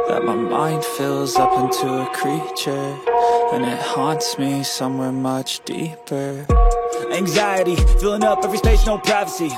that my mind fills up into a creature, and it haunts me somewhere much deeper. Anxiety, filling up every space, no privacy.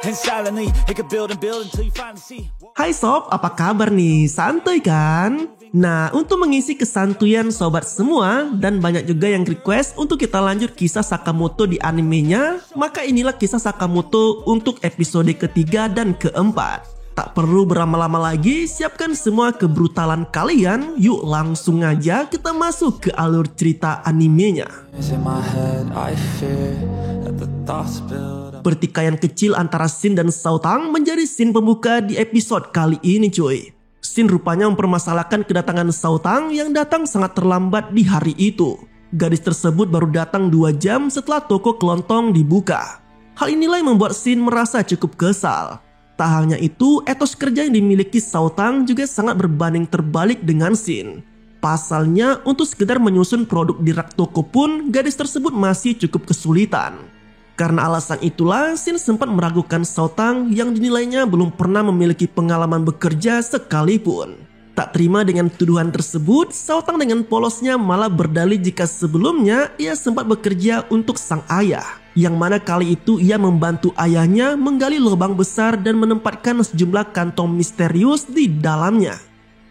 And silently, it could build and build until you finally see. Hai sob, apa kabar nih? Santuy kan? Nah, untuk mengisi kesantuyan sobat semua dan banyak juga yang request untuk kita lanjut kisah Sakamoto di animenya, maka inilah kisah Sakamoto untuk episode ketiga dan keempat. Tak perlu berlama-lama lagi, siapkan semua kebrutalan kalian. Yuk langsung aja kita masuk ke alur cerita animenya. Pertikaian kecil antara Shin dan Saotang menjadi scene pembuka di episode kali ini cuy. Shin rupanya mempermasalahkan kedatangan Saotang yang datang sangat terlambat di hari itu. Gadis tersebut baru datang 2 jam setelah toko kelontong dibuka. Hal inilah yang membuat Shin merasa cukup kesal. Tak hanya itu, etos kerja yang dimiliki Saotang juga sangat berbanding terbalik dengan Shin. Pasalnya, untuk sekedar menyusun produk di rak toko pun, gadis tersebut masih cukup kesulitan. Karena alasan itulah, Shin sempat meragukan Saotang yang dinilainya belum pernah memiliki pengalaman bekerja sekalipun. Tak terima dengan tuduhan tersebut, Saotang dengan polosnya malah berdalih jika sebelumnya ia sempat bekerja untuk sang ayah. Yang mana kali itu ia membantu ayahnya menggali lubang besar dan menempatkan sejumlah kantong misterius di dalamnya.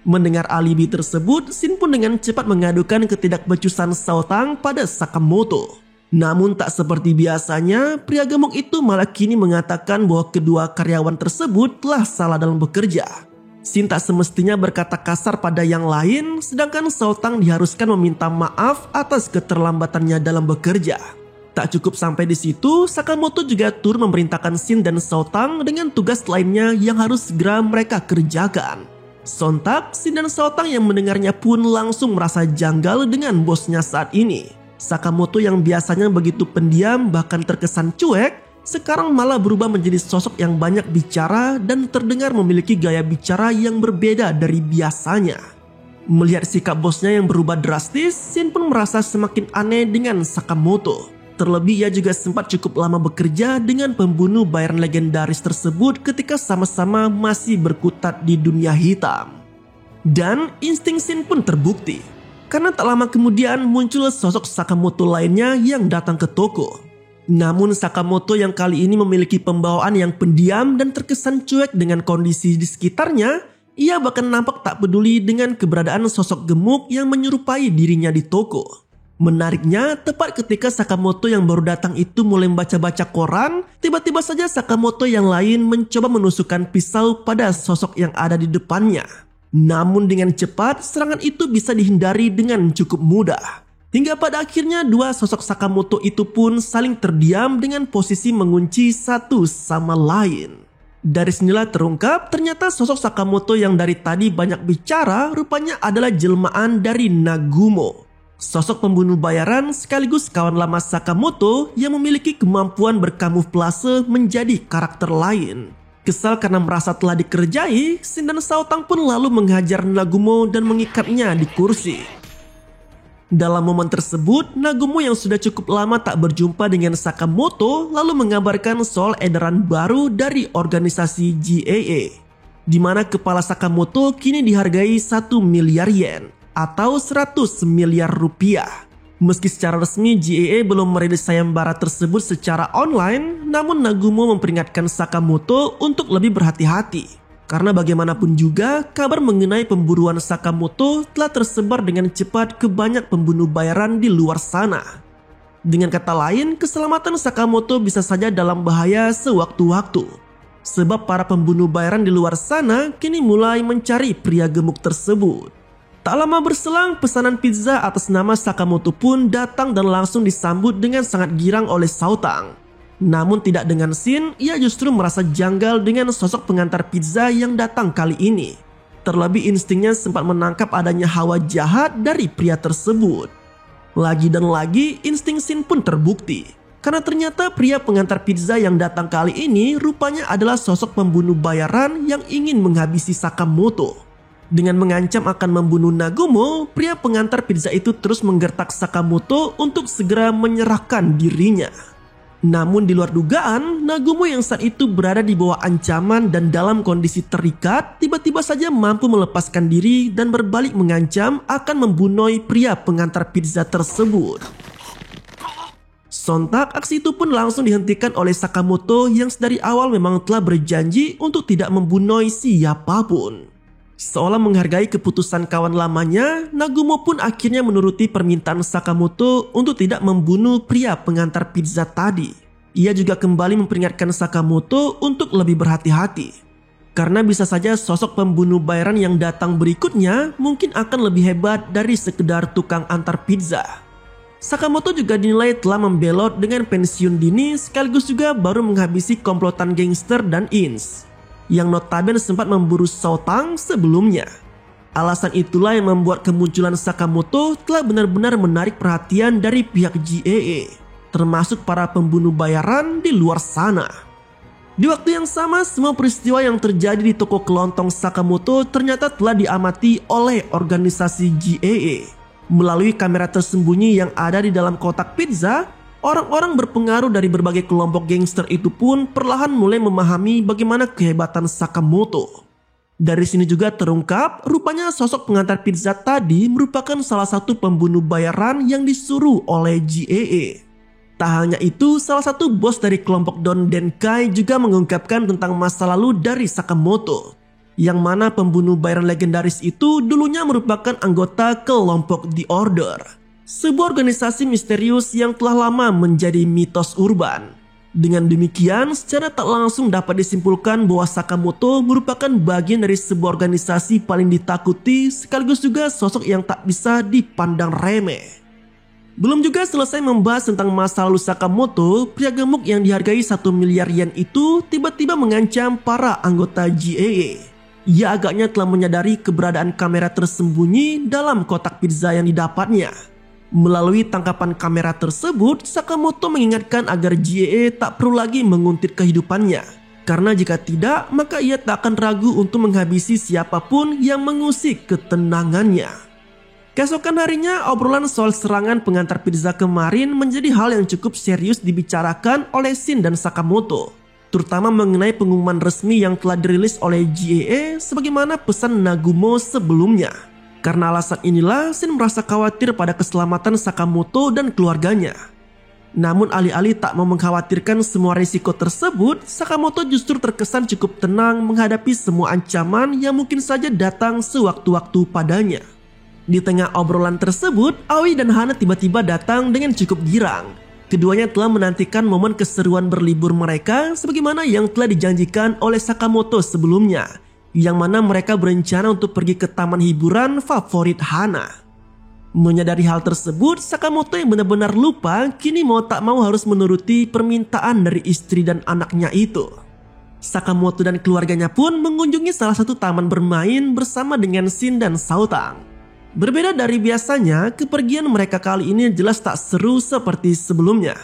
Mendengar alibi tersebut, Shin pun dengan cepat mengadukan ketidakbecusan Saotang pada Sakamoto. Namun tak seperti biasanya, pria gemuk itu malah kini mengatakan bahwa kedua karyawan tersebut telah salah dalam bekerja. Shin tak semestinya berkata kasar pada yang lain, sedangkan Saotang diharuskan meminta maaf atas keterlambatannya dalam bekerja. Tak cukup sampai di situ, Sakamoto juga turut memerintahkan Shin dan Saotang dengan tugas lainnya yang harus segera mereka kerjakan. Sontak, Shin dan Saotang yang mendengarnya pun langsung merasa janggal dengan bosnya saat ini. Sakamoto yang biasanya begitu pendiam bahkan terkesan cuek, sekarang malah berubah menjadi sosok yang banyak bicara dan terdengar memiliki gaya bicara yang berbeda dari biasanya. Melihat sikap bosnya yang berubah drastis, Shin pun merasa semakin aneh dengan Sakamoto. Terlebih ia juga sempat cukup lama bekerja dengan pembunuh bayaran legendaris tersebut ketika sama-sama masih berkutat di dunia hitam. Dan insting Shin pun terbukti. Karena tak lama kemudian muncul sosok Sakamoto lainnya yang datang ke toko. Namun Sakamoto yang kali ini memiliki pembawaan yang pendiam dan terkesan cuek dengan kondisi di sekitarnya, ia bahkan nampak tak peduli dengan keberadaan sosok gemuk yang menyerupai dirinya di toko. Menariknya, tepat ketika Sakamoto yang baru datang itu mulai membaca-baca koran, tiba-tiba saja Sakamoto yang lain mencoba menusukkan pisau pada sosok yang ada di depannya. Namun dengan cepat, serangan itu bisa dihindari dengan cukup mudah. Hingga pada akhirnya dua sosok Sakamoto itu pun saling terdiam dengan posisi mengunci satu sama lain. Dari sinilah terungkap ternyata sosok Sakamoto yang dari tadi banyak bicara rupanya adalah jelmaan dari Nagumo. Sosok pembunuh bayaran sekaligus kawan lama Sakamoto yang memiliki kemampuan berkamuflase menjadi karakter lain. Kesal karena merasa telah dikerjai, Shin dan Saotang pun lalu menghajar Nagumo dan mengikatnya di kursi. Dalam momen tersebut, Nagumo yang sudah cukup lama tak berjumpa dengan Sakamoto lalu mengabarkan soal edaran baru dari organisasi GAA, di mana kepala Sakamoto kini dihargai 1 miliar yen atau 100 miliar rupiah. Meski secara resmi GAA belum merilis sayembara tersebut secara online, namun Nagumo memperingatkan Sakamoto untuk lebih berhati-hati. Karena bagaimanapun juga, kabar mengenai pemburuan Sakamoto telah tersebar dengan cepat ke banyak pembunuh bayaran di luar sana. Dengan kata lain, keselamatan Sakamoto bisa saja dalam bahaya sewaktu-waktu. Sebab para pembunuh bayaran di luar sana kini mulai mencari pria gemuk tersebut. Tak lama berselang, pesanan pizza atas nama Sakamoto pun datang dan langsung disambut dengan sangat girang oleh Saotang. Namun tidak dengan Shin, ia justru merasa janggal dengan sosok pengantar pizza yang datang kali ini. Terlebih instingnya sempat menangkap adanya hawa jahat dari pria tersebut. Lagi dan lagi, insting Shin pun terbukti. Karena ternyata pria pengantar pizza yang datang kali ini rupanya adalah sosok pembunuh bayaran yang ingin menghabisi Sakamoto. Dengan mengancam akan membunuh Nagumo, pria pengantar pizza itu terus menggertak Sakamoto untuk segera menyerahkan dirinya. Namun di luar dugaan, Nagumo yang saat itu berada di bawah ancaman dan dalam kondisi terikat, tiba-tiba saja mampu melepaskan diri dan berbalik mengancam akan membunuh pria pengantar pizza tersebut. Sontak, aksi itu pun langsung dihentikan oleh Sakamoto yang sedari awal memang telah berjanji untuk tidak membunuh siapapun. Seolah menghargai keputusan kawan lamanya, Nagumo pun akhirnya menuruti permintaan Sakamoto untuk tidak membunuh pria pengantar pizza tadi. Ia juga kembali memperingatkan Sakamoto untuk lebih berhati-hati. Karena bisa saja sosok pembunuh bayaran yang datang berikutnya mungkin akan lebih hebat dari sekedar tukang antar pizza. Sakamoto juga dinilai telah membelot dengan pensiun dini sekaligus juga baru menghabisi komplotan gangster dan ins yang notabene sempat memburu Saotang sebelumnya. Alasan itulah yang membuat kemunculan Sakamoto telah benar-benar menarik perhatian dari pihak JAA, termasuk para pembunuh bayaran di luar sana. Di waktu yang sama, semua peristiwa yang terjadi di toko kelontong Sakamoto ternyata telah diamati oleh organisasi JAA. Melalui kamera tersembunyi yang ada di dalam kotak pizza, orang-orang berpengaruh dari berbagai kelompok gangster itu pun perlahan mulai memahami bagaimana kehebatan Sakamoto. Dari sini juga terungkap, rupanya sosok pengantar pizza tadi merupakan salah satu pembunuh bayaran yang disuruh oleh JAA. Tak hanya itu, salah satu bos dari kelompok Don Denkai juga mengungkapkan tentang masa lalu dari Sakamoto, yang mana pembunuh bayaran legendaris itu dulunya merupakan anggota kelompok The Order, sebuah organisasi misterius yang telah lama menjadi mitos urban. Dengan demikian, secara tak langsung dapat disimpulkan bahwa Sakamoto merupakan bagian dari sebuah organisasi paling ditakuti sekaligus juga sosok yang tak bisa dipandang remeh. Belum juga selesai membahas tentang masa lalu Sakamoto, pria gemuk yang dihargai 1 miliar yen itu tiba-tiba mengancam para anggota JAA. Ia agaknya telah menyadari keberadaan kamera tersembunyi dalam kotak pizza yang didapatnya. Melalui tangkapan kamera tersebut, Sakamoto mengingatkan agar JAA tak perlu lagi menguntit kehidupannya. Karena jika tidak, maka ia tak akan ragu untuk menghabisi siapapun yang mengusik ketenangannya. Keesokan harinya, obrolan soal serangan pengantar pizza kemarin menjadi hal yang cukup serius dibicarakan oleh Shin dan Sakamoto. Terutama mengenai pengumuman resmi yang telah dirilis oleh JAA sebagaimana pesan Nagumo sebelumnya. Karena alasan inilah, Shin merasa khawatir pada keselamatan Sakamoto dan keluarganya. Namun alih-alih tak mau mengkhawatirkan semua risiko tersebut, Sakamoto justru terkesan cukup tenang menghadapi semua ancaman yang mungkin saja datang sewaktu-waktu padanya. Di tengah obrolan tersebut, Aoi dan Hana tiba-tiba datang dengan cukup girang. Keduanya telah menantikan momen keseruan berlibur mereka sebagaimana yang telah dijanjikan oleh Sakamoto sebelumnya, yang mana mereka berencana untuk pergi ke taman hiburan favorit Hana. Menyadari hal tersebut, Sakamoto yang benar-benar lupa kini mau tak mau harus menuruti permintaan dari istri dan anaknya itu. Sakamoto dan keluarganya pun mengunjungi salah satu taman bermain bersama dengan Shin dan Saotang. Berbeda dari biasanya, kepergian mereka kali ini jelas tak seru seperti sebelumnya.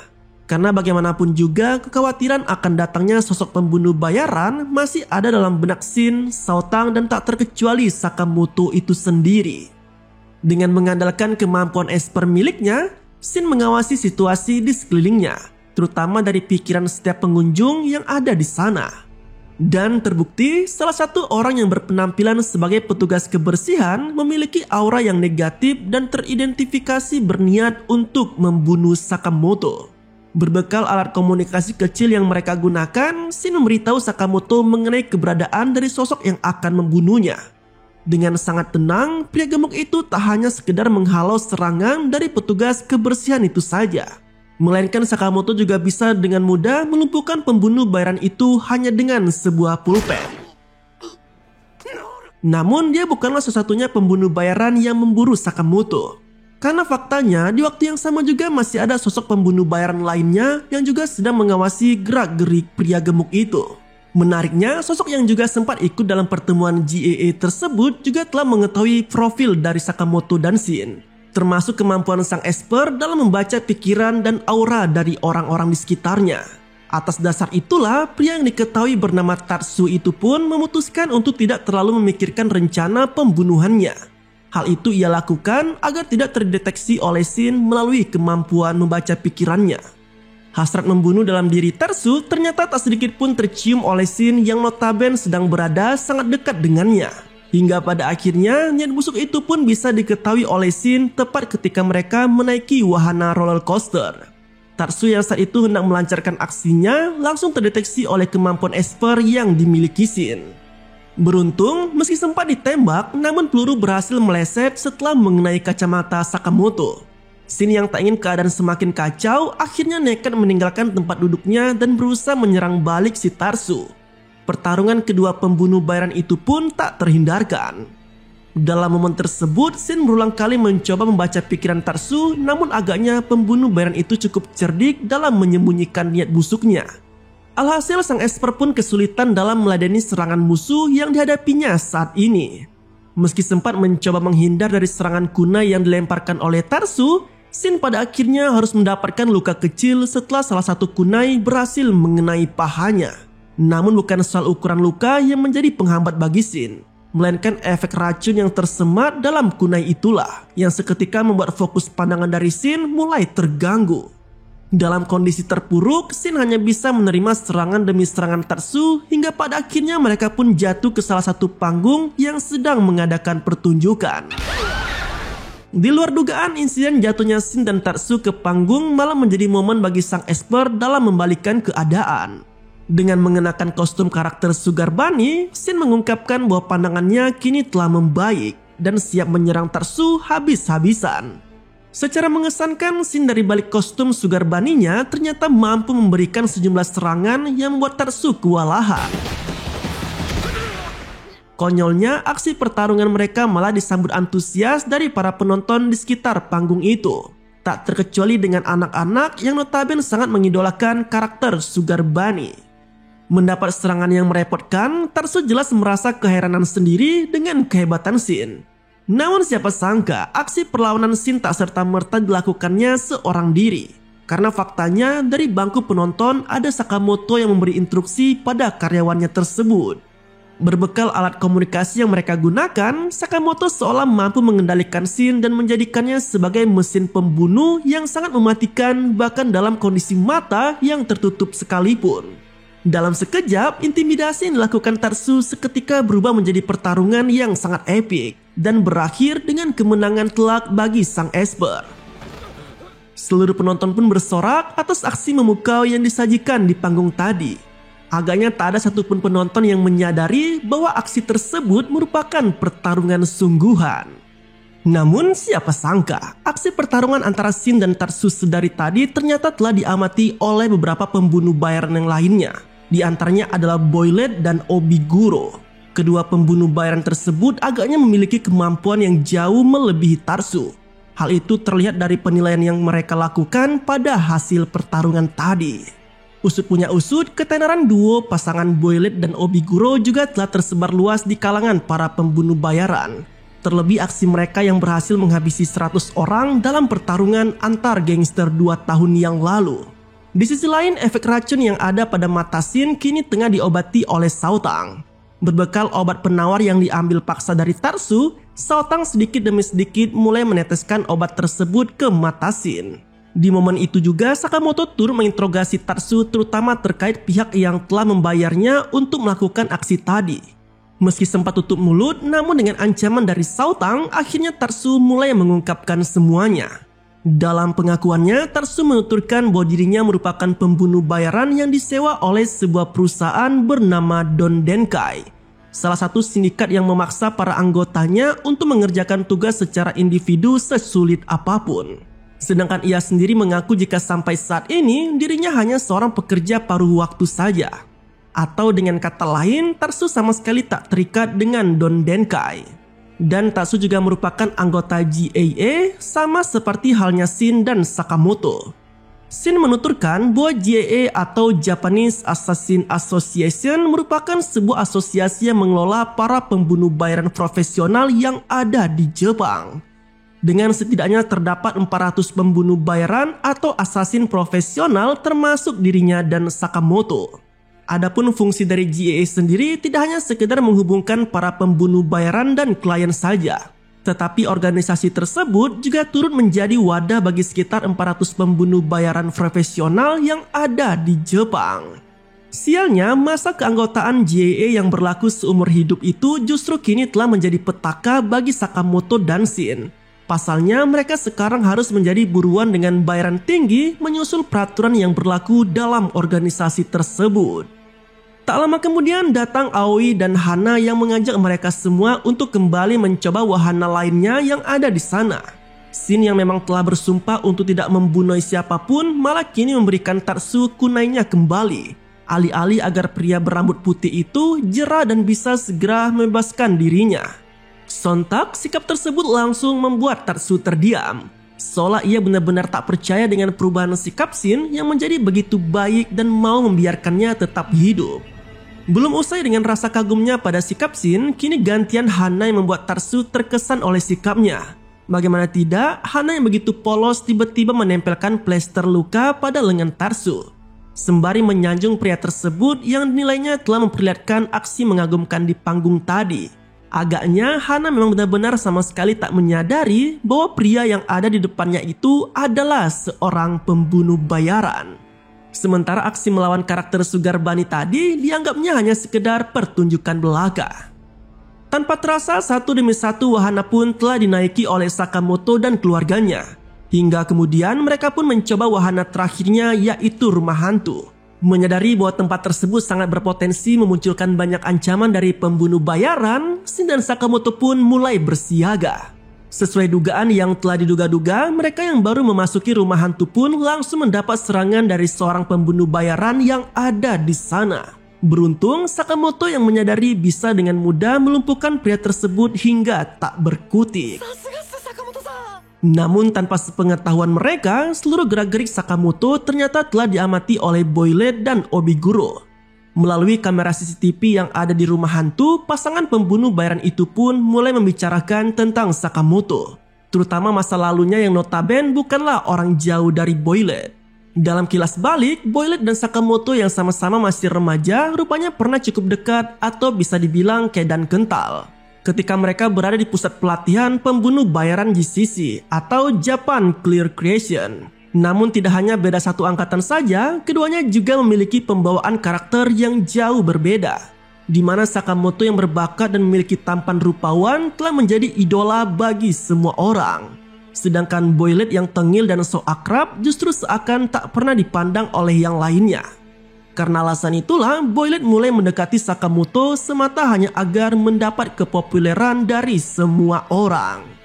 Karena bagaimanapun juga, kekhawatiran akan datangnya sosok pembunuh bayaran masih ada dalam benak Shin, Saotang, dan tak terkecuali Sakamoto itu sendiri. Dengan mengandalkan kemampuan esper miliknya, Shin mengawasi situasi di sekelilingnya, terutama dari pikiran setiap pengunjung yang ada di sana. Dan terbukti, salah satu orang yang berpenampilan sebagai petugas kebersihan memiliki aura yang negatif dan teridentifikasi berniat untuk membunuh Sakamoto. Berbekal alat komunikasi kecil yang mereka gunakan, Shin memberitahu Sakamoto mengenai keberadaan dari sosok yang akan membunuhnya. Dengan sangat tenang, pria gemuk itu tak hanya sekedar menghalau serangan dari petugas kebersihan itu saja, melainkan Sakamoto juga bisa dengan mudah melumpuhkan pembunuh bayaran itu hanya dengan sebuah pulpen. Namun dia bukanlah satu-satunya pembunuh bayaran yang memburu Sakamoto. Karena faktanya di waktu yang sama juga masih ada sosok pembunuh bayaran lainnya yang juga sedang mengawasi gerak-gerik pria gemuk itu. Menariknya, sosok yang juga sempat ikut dalam pertemuan JAA tersebut juga telah mengetahui profil dari Sakamoto dan Shin, termasuk kemampuan sang esper dalam membaca pikiran dan aura dari orang-orang di sekitarnya. Atas dasar itulah, pria yang diketahui bernama Tatsu itu pun memutuskan untuk tidak terlalu memikirkan rencana pembunuhannya. Hal itu ia lakukan agar tidak terdeteksi oleh Shin melalui kemampuan membaca pikirannya. Hasrat membunuh dalam diri Tatsu ternyata tak sedikit pun tercium oleh Shin yang notabene sedang berada sangat dekat dengannya. Hingga pada akhirnya niat busuk itu pun bisa diketahui oleh Shin tepat ketika mereka menaiki wahana roller coaster. Tatsu yang saat itu hendak melancarkan aksinya langsung terdeteksi oleh kemampuan Esper yang dimiliki Shin. Beruntung, meski sempat ditembak, namun peluru berhasil meleset setelah mengenai kacamata Sakamoto. Shin yang tak ingin keadaan semakin kacau, akhirnya nekat meninggalkan tempat duduknya dan berusaha menyerang balik si Tatsu. Pertarungan kedua pembunuh bayaran itu pun tak terhindarkan. Dalam momen tersebut, Shin berulang kali mencoba membaca pikiran Tatsu, namun agaknya pembunuh bayaran itu cukup cerdik dalam menyembunyikan niat busuknya. Alhasil sang Esper pun kesulitan dalam meladeni serangan musuh yang dihadapinya saat ini. Meski sempat mencoba menghindar dari serangan kunai yang dilemparkan oleh Tatsu, Shin pada akhirnya harus mendapatkan luka kecil setelah salah satu kunai berhasil mengenai pahanya. Namun bukan soal ukuran luka yang menjadi penghambat bagi Shin, melainkan efek racun yang tersemat dalam kunai itulah yang seketika membuat fokus pandangan dari Shin mulai terganggu. Dalam kondisi terpuruk, Shin hanya bisa menerima serangan demi serangan Tatsu hingga pada akhirnya mereka pun jatuh ke salah satu panggung yang sedang mengadakan pertunjukan. Di luar dugaan, insiden jatuhnya Shin dan Tatsu ke panggung malah menjadi momen bagi sang Esper dalam membalikkan keadaan. Dengan mengenakan kostum karakter Sugar Bunny, Shin mengungkapkan bahwa pandangannya kini telah membaik dan siap menyerang Tatsu habis-habisan. Secara mengesankan, Shin dari balik kostum Sugar Bunny-nya ternyata mampu memberikan sejumlah serangan yang membuat Tatsu kewalahan. Konyolnya, aksi pertarungan mereka malah disambut antusias dari para penonton di sekitar panggung itu. Tak terkecuali dengan anak-anak yang notabene sangat mengidolakan karakter Sugar Bunny. Mendapat serangan yang merepotkan, Tatsu jelas merasa keheranan sendiri dengan kehebatan Shin. Namun siapa sangka, aksi perlawanan Shin tak serta-merta dilakukannya seorang diri. Karena faktanya, dari bangku penonton ada Sakamoto yang memberi instruksi pada karyawannya tersebut. Berbekal alat komunikasi yang mereka gunakan, Sakamoto seolah mampu mengendalikan Shin dan menjadikannya sebagai mesin pembunuh yang sangat mematikan bahkan dalam kondisi mata yang tertutup sekalipun. Dalam sekejap, intimidasi yang dilakukan Tatsu seketika berubah menjadi pertarungan yang sangat epik dan berakhir dengan kemenangan telak bagi sang Esper. Seluruh penonton pun bersorak atas aksi memukau yang disajikan di panggung tadi. Agaknya tak ada satupun penonton yang menyadari bahwa aksi tersebut merupakan pertarungan sungguhan. Namun siapa sangka, aksi pertarungan antara Shin dan Tatsu sedari tadi ternyata telah diamati oleh beberapa pembunuh bayaran yang lainnya. Di antaranya adalah Boylet dan Obiguro. Kedua pembunuh bayaran tersebut agaknya memiliki kemampuan yang jauh melebihi Tatsu. Hal itu terlihat dari penilaian yang mereka lakukan pada hasil pertarungan tadi. Usut punya usut, ketenaran duo pasangan Boylet dan Obiguro juga telah tersebar luas di kalangan para pembunuh bayaran. Terlebih aksi mereka yang berhasil menghabisi 100 orang dalam pertarungan antar gangster 2 tahun yang lalu. Di sisi lain, efek racun yang ada pada mata Shin kini tengah diobati oleh Saotang. Berbekal obat penawar yang diambil paksa dari Tatsu, Saotang sedikit demi sedikit mulai meneteskan obat tersebut ke mata Shin. Di momen itu juga Sakamoto turut menginterogasi Tatsu terutama terkait pihak yang telah membayarnya untuk melakukan aksi tadi. Meski sempat tutup mulut, namun dengan ancaman dari Saotang, akhirnya Tatsu mulai mengungkapkan semuanya. Dalam pengakuannya, Tatsu menuturkan bahwa dirinya merupakan pembunuh bayaran yang disewa oleh sebuah perusahaan bernama Don Denkai. Salah satu sindikat yang memaksa para anggotanya untuk mengerjakan tugas secara individu sesulit apapun. Sedangkan ia sendiri mengaku jika sampai saat ini dirinya hanya seorang pekerja paruh waktu saja. Atau dengan kata lain, Tatsu sama sekali tak terikat dengan Don Denkai. Dan Tatsu juga merupakan anggota GAA sama seperti halnya Shin dan Sakamoto. Shin menuturkan bahwa GAA atau Japanese Assassin Association merupakan sebuah asosiasi yang mengelola para pembunuh bayaran profesional yang ada di Jepang. Dengan setidaknya terdapat 400 pembunuh bayaran atau assassin profesional termasuk dirinya dan Sakamoto. Adapun fungsi dari GAA sendiri tidak hanya sekedar menghubungkan para pembunuh bayaran dan klien saja. Tetapi organisasi tersebut juga turut menjadi wadah bagi sekitar 400 pembunuh bayaran profesional yang ada di Jepang. Sialnya, masa keanggotaan JAA yang berlaku seumur hidup itu justru kini telah menjadi petaka bagi Sakamoto dan Shin. Pasalnya, mereka sekarang harus menjadi buruan dengan bayaran tinggi menyusul peraturan yang berlaku dalam organisasi tersebut. Tak lama kemudian datang Aoi dan Hana yang mengajak mereka semua untuk kembali mencoba wahana lainnya yang ada di sana. Shin yang memang telah bersumpah untuk tidak membunuh siapapun malah kini memberikan Tatsu kunainya kembali. Alih-alih agar pria berambut putih itu jera dan bisa segera membebaskan dirinya. Sontak sikap tersebut langsung membuat Tatsu terdiam. Seolah ia benar-benar tak percaya dengan perubahan sikap Shin yang menjadi begitu baik dan mau membiarkannya tetap hidup. Belum usai dengan rasa kagumnya pada sikap Shin, kini gantian Hana yang membuat Tatsu terkesan oleh sikapnya. Bagaimana tidak, Hana yang begitu polos tiba-tiba menempelkan plester luka pada lengan Tatsu. Sembari menyanjung pria tersebut yang nilainya telah memperlihatkan aksi mengagumkan di panggung tadi. Agaknya Hana memang benar-benar sama sekali tak menyadari bahwa pria yang ada di depannya itu adalah seorang pembunuh bayaran. Sementara aksi melawan karakter Sugar Bunny tadi dianggapnya hanya sekedar pertunjukan belaka. Tanpa terasa satu demi satu wahana pun telah dinaiki oleh Sakamoto dan keluarganya. Hingga kemudian mereka pun mencoba wahana terakhirnya yaitu rumah hantu. Menyadari bahwa tempat tersebut sangat berpotensi memunculkan banyak ancaman dari pembunuh bayaran, Shin dan Sakamoto pun mulai bersiaga. Sesuai dugaan yang telah diduga-duga, mereka yang baru memasuki rumah hantu pun langsung mendapat serangan dari seorang pembunuh bayaran yang ada di sana. Beruntung, Sakamoto yang menyadari bisa dengan mudah melumpuhkan pria tersebut hingga tak berkutik. Namun tanpa sepengetahuan mereka, seluruh gerak-gerik Sakamoto ternyata telah diamati oleh Boylet dan Obiguro. Melalui kamera CCTV yang ada di rumah hantu, pasangan pembunuh bayaran itu pun mulai membicarakan tentang Sakamoto. Terutama masa lalunya yang notabene bukanlah orang jauh dari Boylet. Dalam kilas balik, Boylet dan Sakamoto yang sama-sama masih remaja rupanya pernah cukup dekat atau bisa dibilang kedan kental. Ketika mereka berada di pusat pelatihan pembunuh bayaran GCC atau Japan Clear Creation. Namun tidak hanya beda satu angkatan saja, keduanya juga memiliki pembawaan karakter yang jauh berbeda. Di mana Sakamoto yang berbakat dan memiliki tampan rupawan telah menjadi idola bagi semua orang. Sedangkan Boylet yang tengil dan sok akrab justru seakan tak pernah dipandang oleh yang lainnya. Karena alasan itulah, Boylet mulai mendekati Sakamoto semata hanya agar mendapat kepopuleran dari semua orang.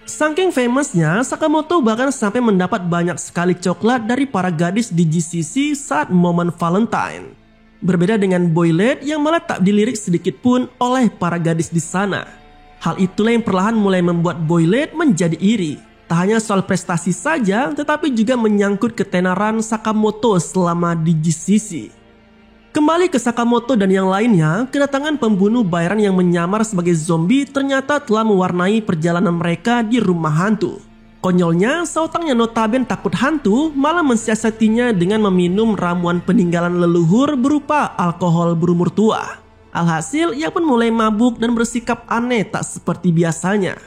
Saking famousnya, Sakamoto bahkan sampai mendapat banyak sekali coklat dari para gadis di GCC saat momen Valentine. Berbeda dengan Boylet yang malah tak dilirik sedikit pun oleh para gadis di sana. Hal itulah yang perlahan mulai membuat Boylet menjadi iri. Tak hanya soal prestasi saja, tetapi juga menyangkut ketenaran Sakamoto selama di GCC. Kembali ke Sakamoto dan yang lainnya, kedatangan pembunuh bayaran yang menyamar sebagai zombie ternyata telah mewarnai perjalanan mereka di rumah hantu. Konyolnya, Saotang yang notabene takut hantu malah mensiasatinya dengan meminum ramuan peninggalan leluhur berupa alkohol berumur tua. Alhasil, ia pun mulai mabuk dan bersikap aneh tak seperti biasanya.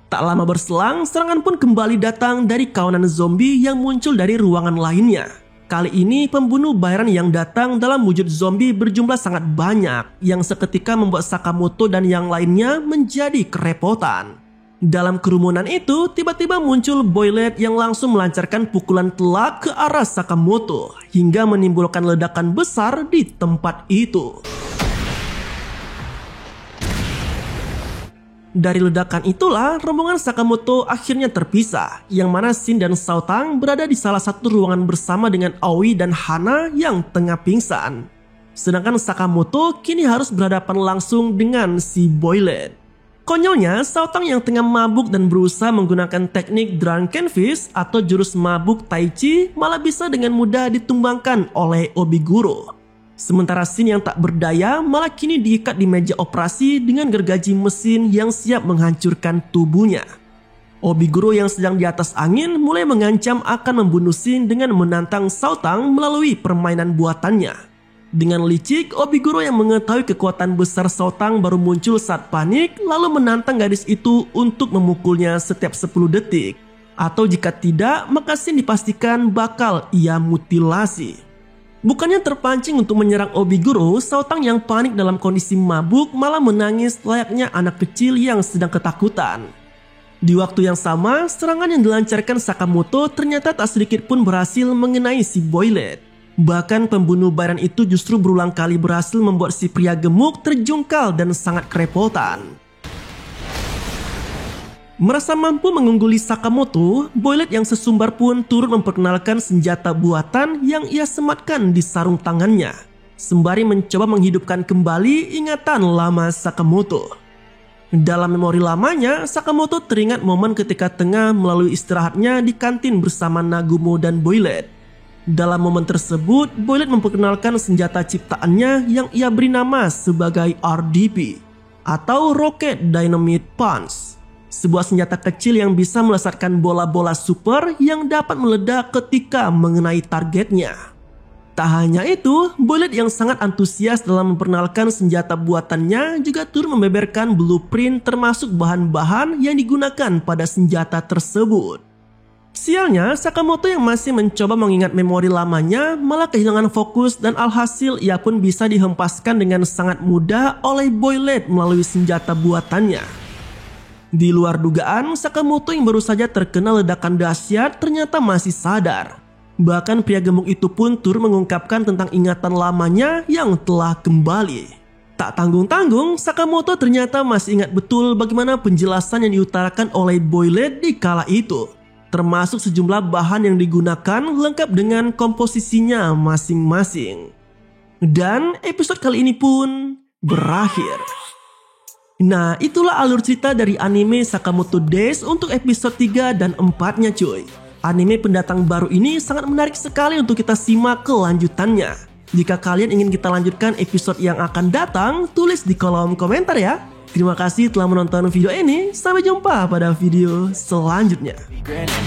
Tak lama berselang, serangan pun kembali datang dari kawanan zombie yang muncul dari ruangan lainnya. Kali ini pembunuh bayaran yang datang dalam wujud zombie berjumlah sangat banyak yang seketika membuat Sakamoto dan yang lainnya menjadi kerepotan. Dalam kerumunan itu tiba-tiba muncul Boylet yang langsung melancarkan pukulan telak ke arah Sakamoto hingga menimbulkan ledakan besar di tempat itu. Dari ledakan itulah rombongan Sakamoto akhirnya terpisah, yang mana Shin dan Saotang berada di salah satu ruangan bersama dengan Aoi dan Hana yang tengah pingsan. Sedangkan Sakamoto kini harus berhadapan langsung dengan si Boylet. Konyolnya, Saotang yang tengah mabuk dan berusaha menggunakan teknik Drunken Fist atau jurus mabuk Tai Chi malah bisa dengan mudah ditumbangkan oleh Obiguro. Sementara Shin yang tak berdaya malah kini diikat di meja operasi dengan gergaji mesin yang siap menghancurkan tubuhnya. Obiguro yang sedang di atas angin mulai mengancam akan membunuh Shin dengan menantang Saotang melalui permainan buatannya. Dengan licik, Obiguro yang mengetahui kekuatan besar Saotang baru muncul saat panik, lalu menantang gadis itu untuk memukulnya setiap 10 detik. Atau jika tidak, maka Shin dipastikan bakal ia mutilasi. Bukannya terpancing untuk menyerang Obiguro, Saotang yang panik dalam kondisi mabuk malah menangis layaknya anak kecil yang sedang ketakutan. Di waktu yang sama, serangan yang dilancarkan Sakamoto ternyata tak sedikit pun berhasil mengenai si Boylet. Bahkan pembunuh bayaran itu justru berulang kali berhasil membuat si pria gemuk terjungkal dan sangat kerepotan. Merasa mampu mengungguli Sakamoto, Boylet yang sesumbar pun turut memperkenalkan senjata buatan yang ia sematkan di sarung tangannya, sembari mencoba menghidupkan kembali ingatan lama Sakamoto. Dalam memori lamanya, Sakamoto teringat momen ketika tengah melalui istirahatnya di kantin bersama Nagumo dan Boylet. Dalam momen tersebut, Boylet memperkenalkan senjata ciptaannya yang ia beri nama sebagai RDP atau Rocket Dynamite Punch. Sebuah senjata kecil yang bisa melesatkan bola-bola super yang dapat meledak ketika mengenai targetnya. Tak hanya itu, Boylet yang sangat antusias dalam memperkenalkan senjata buatannya juga turut membeberkan blueprint termasuk bahan-bahan yang digunakan pada senjata tersebut. Sialnya, Sakamoto yang masih mencoba mengingat memori lamanya malah kehilangan fokus dan alhasil ia pun bisa dihempaskan dengan sangat mudah oleh Boylet melalui senjata buatannya. Di luar dugaan, Sakamoto yang baru saja terkena ledakan dahsyat ternyata masih sadar. Bahkan pria gemuk itu pun turut mengungkapkan tentang ingatan lamanya yang telah kembali. Tak tanggung-tanggung, Sakamoto ternyata masih ingat betul bagaimana penjelasan yang diutarakan oleh Boylet di kala itu. Termasuk sejumlah bahan yang digunakan lengkap dengan komposisinya masing-masing. Dan episode kali ini pun berakhir. Nah, itulah alur cerita dari anime Sakamoto Days untuk episode 3 dan 4-nya cuy. Anime pendatang baru ini sangat menarik sekali untuk kita simak kelanjutannya. Jika kalian ingin kita lanjutkan episode yang akan datang, tulis di kolom komentar ya. Terima kasih telah menonton video ini. Sampai jumpa pada video selanjutnya.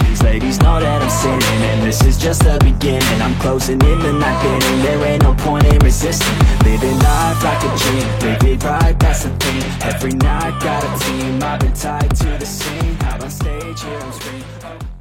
These ladies know that I'm sinning, and this is just the beginning. I'm closing in the night getting, there ain't no point in resisting. Living life like a dream, live it right, that's the thing. Every night got a team, I've been tied to the scene. Out on stage, here on screen.